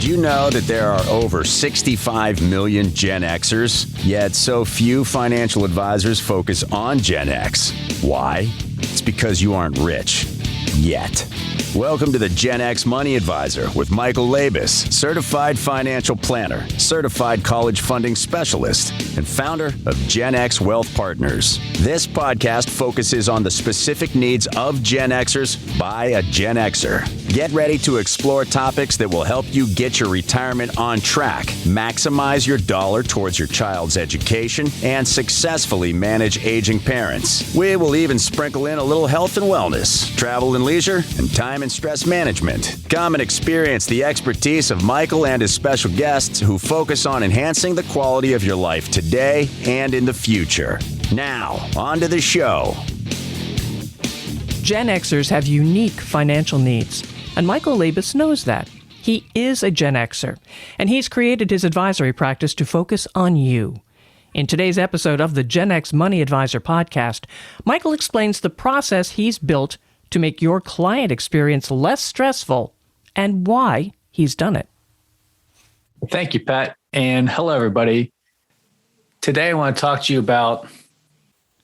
you know that there are over 65 million Gen Xers, yet so few financial advisors focus on Gen X? Why? It's because you aren't rich. Yet. Welcome to the Gen X Money Advisor with Michael Labos, certified financial planner, certified college funding specialist, and founder of Gen X Wealth Partners. This podcast focuses on the specific needs of Gen Xers by a Gen Xer. Get ready to explore topics that will help you get your retirement on track, maximize your dollar towards your child's education, and successfully manage aging parents. We will even sprinkle in a little health and wellness, travel and leisure, and time and stress management. Come and experience the expertise of Michael and his special guests who focus on enhancing the quality of your life today and in the future. Now, on to the show. Gen Xers have unique financial needs, and Michael Labos knows that. He is a Gen Xer, and he's created his advisory practice to focus on you. In today's episode of the Gen X Money Advisor podcast, Michael explains the process he's built to make your client experience less stressful and why he's done it. Thank you, Pat. And hello, everybody. Today, I want to talk to you about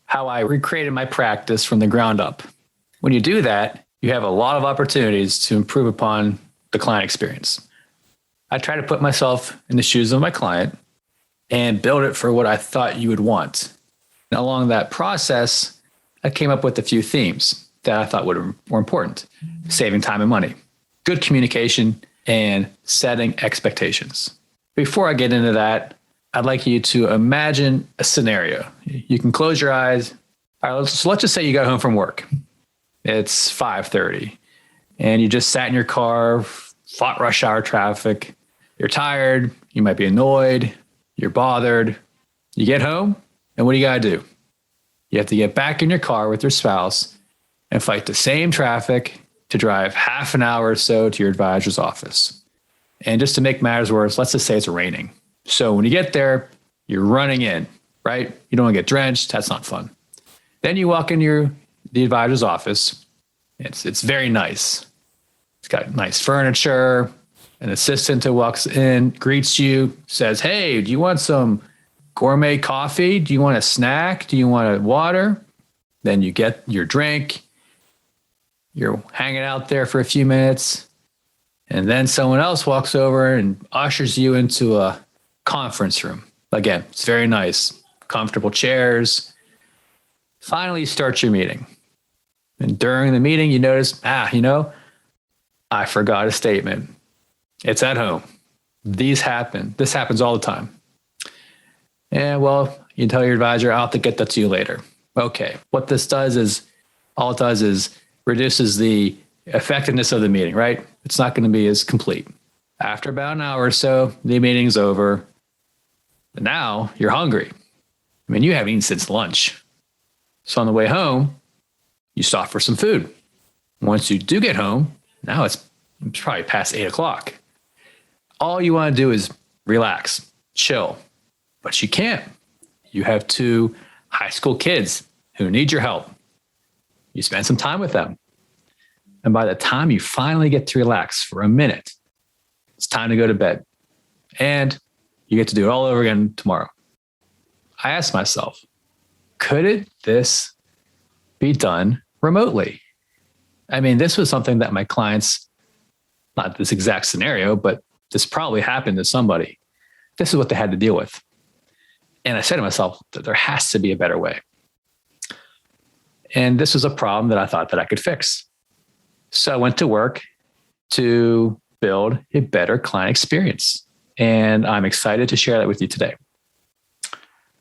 how I recreated my practice from the ground up. When you do that, you have a lot of opportunities to improve upon the client experience. I try to put myself in the shoes of my client and build it for what I thought you would want. And along that process, I came up with a few themes that I thought were important: saving time and money, good communication, and setting expectations. Before I get into that, I'd like you to imagine a scenario. You can close your eyes. All right, so let's just say you got home from work. It's 5:30 and you just sat in your car, fought rush hour traffic. You're tired. You might be annoyed. You're bothered. You get home, and what do you got to do? You have to get back in your car with your spouse and fight the same traffic to drive half an hour or so to your advisor's office. And just to make matters worse, let's just say it's raining. So when you get there, you're running in, right? You don't want to get drenched. That's not fun. Then you walk into the advisor's office. It's very nice. It's got nice furniture. An assistant who walks in, greets you, says, "Hey, do you want some gourmet coffee? Do you want a snack? Do you want a water?" Then you get your drink. You're hanging out there for a few minutes. And then someone else walks over and ushers you into a conference room. Again, it's very nice. Comfortable chairs. Finally, you start your meeting. And during the meeting, you notice, I forgot a statement. It's at home. These happen. This happens all the time. And well, you tell your advisor, I'll have to get that to you later. Okay. What this does is, all it does is reduces the effectiveness of the meeting, right? It's not going to be as complete. After about an hour or so, the meeting's over. But now you're hungry. I mean, you haven't eaten since lunch. So on the way home, you stop for some food. Once you do get home, now it's probably past 8 o'clock. All you want to do is relax, chill, but you can't. You have 2 high school kids who need your help. You spend some time with them. And by the time you finally get to relax for a minute, it's time to go to bed. And you get to do it all over again tomorrow. I asked myself, could this be done remotely? I mean, this was something that my clients, not this exact scenario, but this probably happened to somebody. This is what they had to deal with. And I said to myself that there has to be a better way. And this was a problem that I thought that I could fix. So I went to work to build a better client experience. And I'm excited to share that with you today.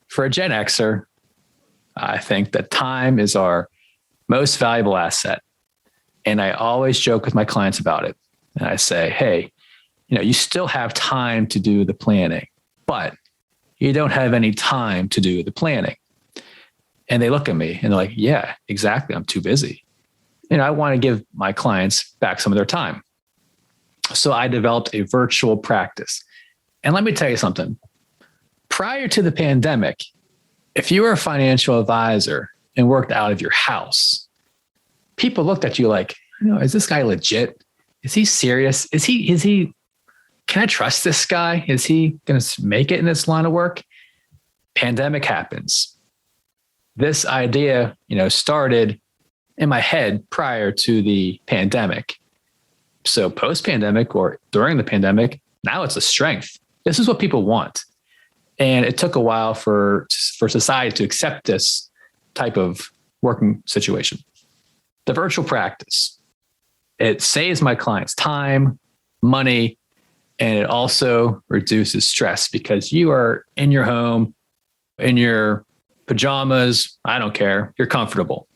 For a Gen Xer, I think that time is our most valuable asset. And I always joke with my clients about it. And I say, hey, you still have time to do the planning, but you don't have any time to do the planning. And they look at me and they're like, yeah, exactly. I'm too busy. I want to give my clients back some of their time. So I developed a virtual practice. And let me tell you something. Prior to the pandemic, if you were a financial advisor and worked out of your house, people looked at you like, is this guy legit? Is he serious? Is he can I trust this guy? Is he going to make it in this line of work? Pandemic happens. This idea, started in my head prior to the pandemic. So post-pandemic or during the pandemic, now it's a strength. This is what people want. And it took a while for society to accept this type of working situation. The virtual practice, it saves my clients time, money, and it also reduces stress because you are in your home, in your pajamas, I don't care, you're comfortable.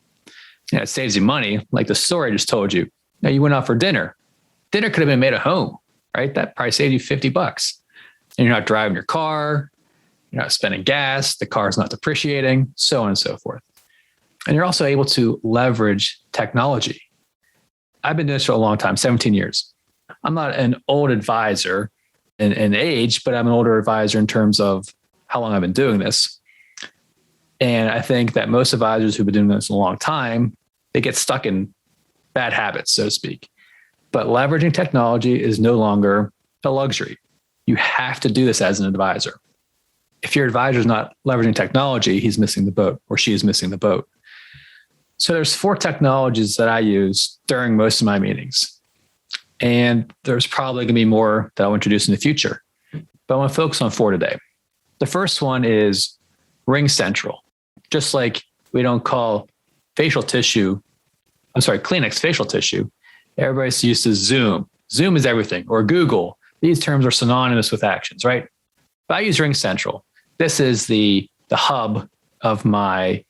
And it saves you money. Like the story I just told you. Now you went out for dinner. Dinner could have been made at home, right? That probably saved you $50. And you're not driving your car, you're not spending gas, the car's not depreciating, so on and so forth. And you're also able to leverage technology. I've been doing this for a long time, 17 years. I'm not an old advisor in age, but I'm an older advisor in terms of how long I've been doing this. And I think that most advisors who've been doing this a long time, they get stuck in bad habits, so to speak. But leveraging technology is no longer a luxury. You have to do this as an advisor. If your advisor is not leveraging technology, he's missing the boat or she is missing the boat. So there's 4 technologies that I use during most of my meetings. And there's probably going to be more that I'll introduce in the future. But I want to focus on 4 today. The first one is RingCentral. Just like we don't call Kleenex facial tissue, everybody's used to Zoom. Zoom is everything, or Google. These terms are synonymous with actions, right? But I use RingCentral. This is the hub of my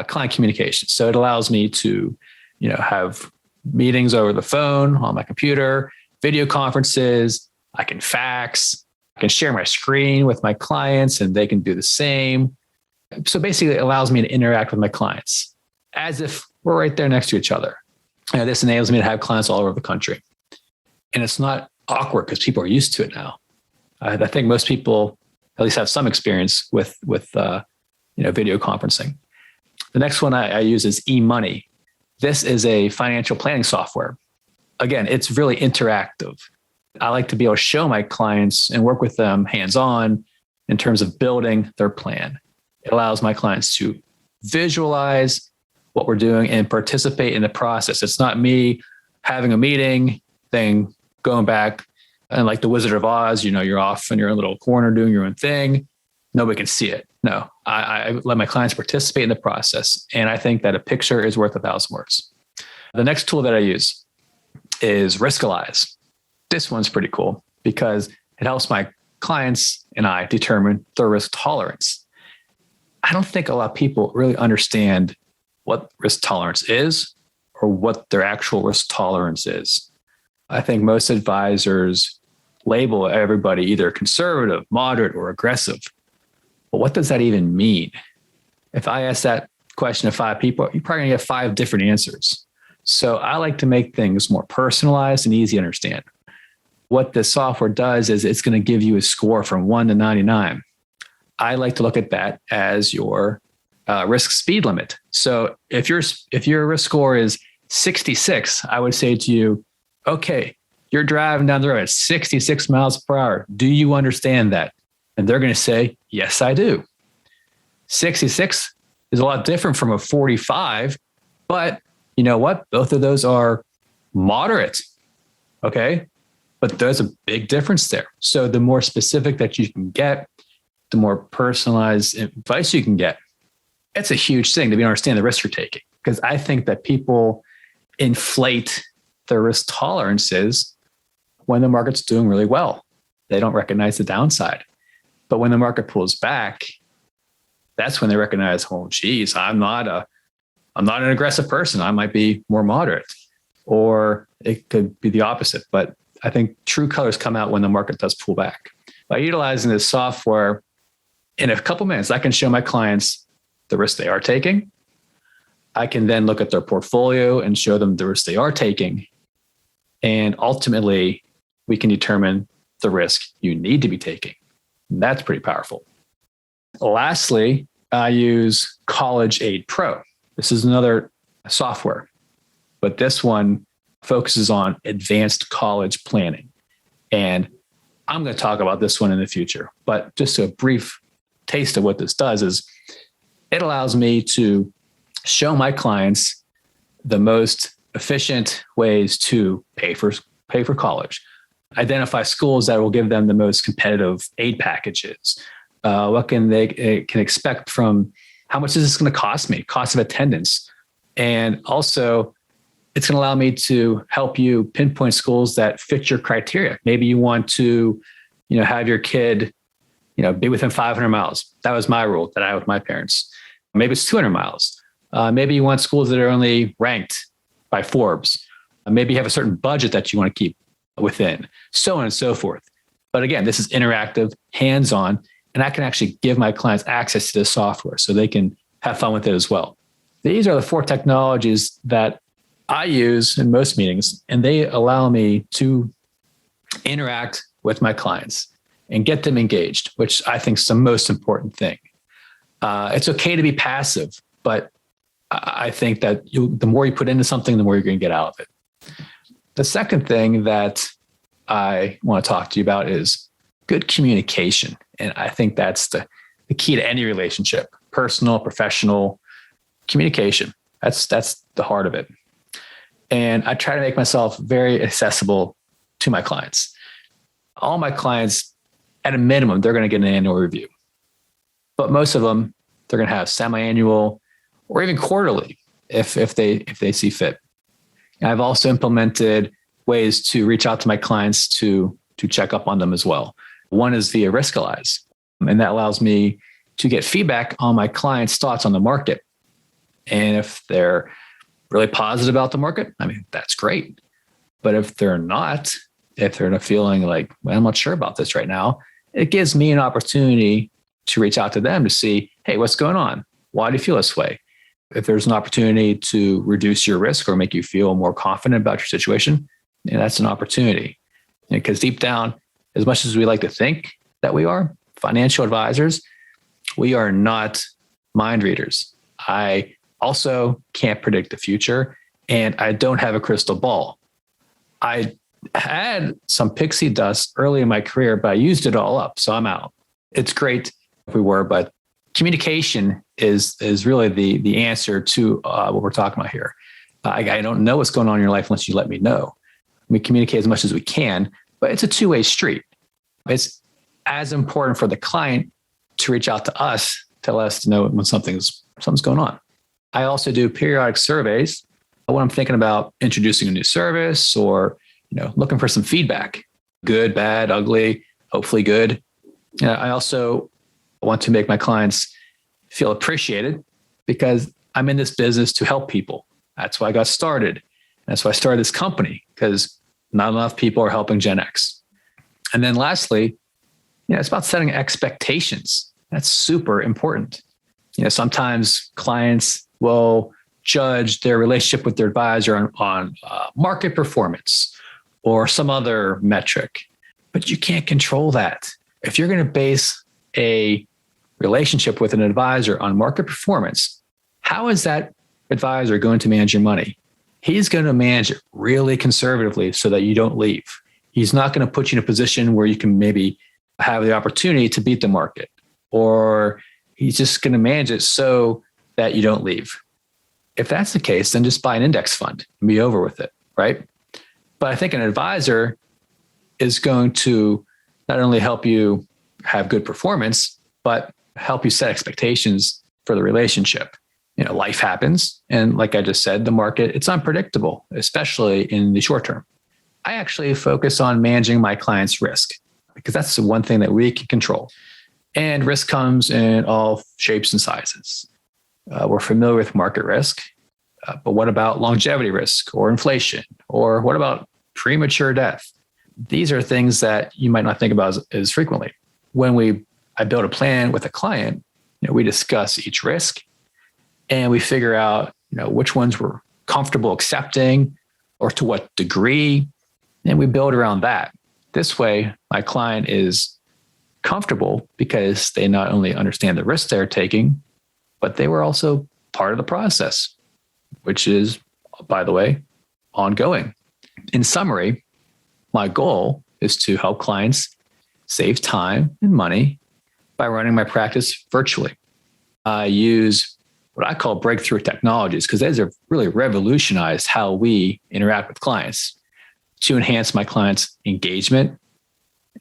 client communication. So it allows me to, have meetings over the phone, on my computer, video conferences. I can fax. I can share my screen with my clients and they can do the same. So basically it allows me to interact with my clients as if we're right there next to each other. And this enables me to have clients all over the country. And it's not awkward because people are used to it now. I think most people at least have some experience with video conferencing. The next one I use is EasyMoney. This is a financial planning software. Again, it's really interactive. I like to be able to show my clients and work with them hands-on in terms of building their plan. It allows my clients to visualize what we're doing and participate in the process. It's not me having a meeting, then going back and like the Wizard of Oz, you're off in your own little corner doing your own thing. Nobody can see it. No, I let my clients participate in the process. And I think that a picture is worth 1,000 words. The next tool that I use is Riskalyze. This one's pretty cool because it helps my clients and I determine their risk tolerance. I don't think a lot of people really understand what risk tolerance is or what their actual risk tolerance is. I think most advisors label everybody either conservative, moderate, or aggressive. But what does that even mean? If I ask that question of 5 people, you're probably going to get 5 different answers. So I like to make things more personalized and easy to understand. What this software does is it's going to give you a score from 1 to 99. I like to look at that as your risk speed limit. So if your risk score is 66, I would say to you, okay, you're driving down the road at 66 miles per hour. Do you understand that? And they're going to say, yes, I do. 66 is a lot different from a 45, but you know what? Both of those are moderate. Okay. But there's a big difference there. So the more specific that you can get, the more personalized advice you can get. It's a huge thing to be understand the risk you're taking. Because I think that people inflate their risk tolerances when the market's doing really well. They don't recognize the downside. But when the market pulls back, that's when they recognize, oh, geez, I'm not an aggressive person. I might be more moderate. Or it could be the opposite. But I think true colors come out when the market does pull back. By utilizing this software, in a couple minutes, I can show my clients the risk they are taking. I can then look at their portfolio and show them the risk they are taking. And ultimately, we can determine the risk you need to be taking. And that's pretty powerful. Lastly, I use College Aid Pro. This is another software, but this one focuses on advanced college planning. And I'm going to talk about this one in the future, but just a brief taste of what this does is it allows me to show my clients the most efficient ways to pay for college, identify schools that will give them the most competitive aid packages. What can they can expect from how much is this going to cost me, cost of attendance. And also it's going to allow me to help you pinpoint schools that fit your criteria. Maybe you want to, have your kid, be within 500 miles. That was my rule that I had with my parents. Maybe it's 200 miles. Maybe you want schools that are only ranked by Forbes. Maybe you have a certain budget that you want to keep within, so on and so forth. But again, this is interactive, hands-on, and I can actually give my clients access to this software so they can have fun with it as well. These are the 4 technologies that I use in most meetings, and they allow me to interact with my clients and get them engaged, which I think is the most important thing. It's okay to be passive, but I think that the more you put into something, the more you're going to get out of it. The second thing that I want to talk to you about is good communication. And I think that's the key to any relationship, personal, professional communication. That's the heart of it. And I try to make myself very accessible to my clients. All my clients, at a minimum, they're going to get an annual review. But most of them, they're going to have semi-annual or even quarterly if they see fit. And I've also implemented ways to reach out to my clients to check up on them as well. One is via Riskalyze, and that allows me to get feedback on my clients' thoughts on the market. And if they're really positive about the market, that's great. But if they're not, if they're feeling like, well, I'm not sure about this right now, it gives me an opportunity to reach out to them to see, hey, what's going on? Why do you feel this way? If there's an opportunity to reduce your risk or make you feel more confident about your situation, that's an opportunity. Because deep down, as much as we like to think that we are financial advisors, we are not mind readers. I also can't predict the future, and I don't have a crystal ball. I had some pixie dust early in my career, but I used it all up, so I'm out. It's great if we were, but communication is really the answer to what we're talking about here. I don't know what's going on in your life unless you let me know. We communicate as much as we can, but it's a two-way street. It's as important for the client to reach out to us to let us know when something's going on. I also do periodic surveys when I'm thinking about introducing a new service or looking for some feedback, good, bad, ugly, hopefully good. I also want to make my clients feel appreciated because I'm in this business to help people. That's why I got started. That's why I started this company, because not enough people are helping Gen X. And then lastly, it's about setting expectations. That's super important. Sometimes clients will judge their relationship with their advisor on market performance or some other metric, but you can't control that. If you're going to base a relationship with an advisor on market performance, how is that advisor going to manage your money? He's going to manage it really conservatively so that you don't leave. He's not going to put you in a position where you can maybe have the opportunity to beat the market, or he's just going to manage it so that you don't leave. If that's the case, then just buy an index fund and be over with it, right? But I think an advisor is going to not only help you have good performance, but help you set expectations for the relationship. Life happens. And like I just said, the market, it's unpredictable, especially in the short term. I actually focus on managing my clients' risk because that's the one thing that we can control. And risk comes in all shapes and sizes. We're familiar with market risk, but what about longevity risk or inflation? Or what about premature death? These are things that you might not think about as frequently. When I build a plan with a client, we discuss each risk and we figure out, which ones we're comfortable accepting or to what degree, and we build around that. This way, my client is comfortable because they not only understand the risk they're taking, but they were also part of the process, which is, by the way, ongoing. In summary, my goal is to help clients save time and money by running my practice virtually. I use what I call breakthrough technologies because those have really revolutionized how we interact with clients to enhance my clients' engagement,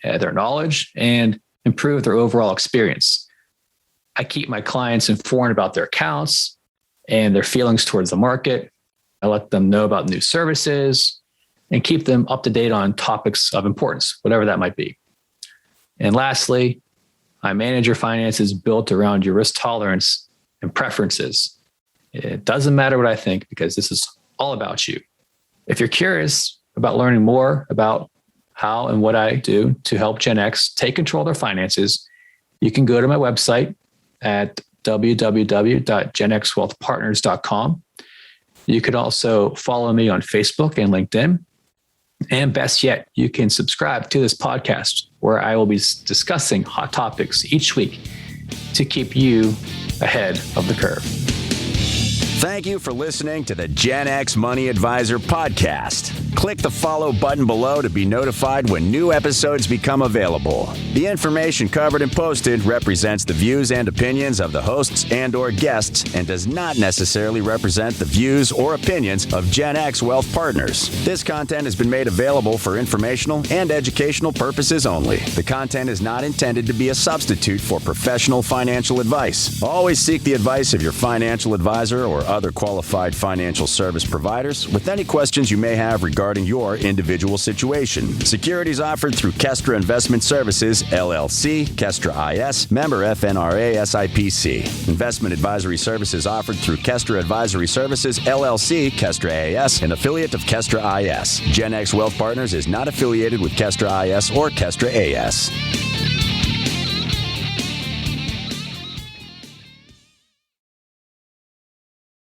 their knowledge, and improve their overall experience. I keep my clients informed about their accounts and their feelings towards the market. I let them know about new services and keep them up to date on topics of importance, whatever that might be. And lastly, I manage your finances built around your risk tolerance and preferences. It doesn't matter what I think because this is all about you. If you're curious about learning more about how and what I do to help Gen X take control of their finances, you can go to my website at www.genxwealthpartners.com. You could also follow me on Facebook and LinkedIn. And best yet, you can subscribe to this podcast where I will be discussing hot topics each week to keep you ahead of the curve. Thank you for listening to the Gen X Money Advisor podcast. Click the follow button below to be notified when new episodes become available. The information covered and posted represents the views and opinions of the hosts and/or guests and does not necessarily represent the views or opinions of Gen X Wealth Partners. This content has been made available for informational and educational purposes only. The content is not intended to be a substitute for professional financial advice. Always seek the advice of your financial advisor or other qualified financial service providers with any questions you may have regarding your individual situation. Securities offered through Kestra Investment Services, LLC, Kestra IS, member FNRA SIPC. Investment advisory services offered through Kestra Advisory Services, LLC, Kestra AS, an affiliate of Kestra IS. Gen X Wealth Partners is not affiliated with Kestra IS or Kestra AS.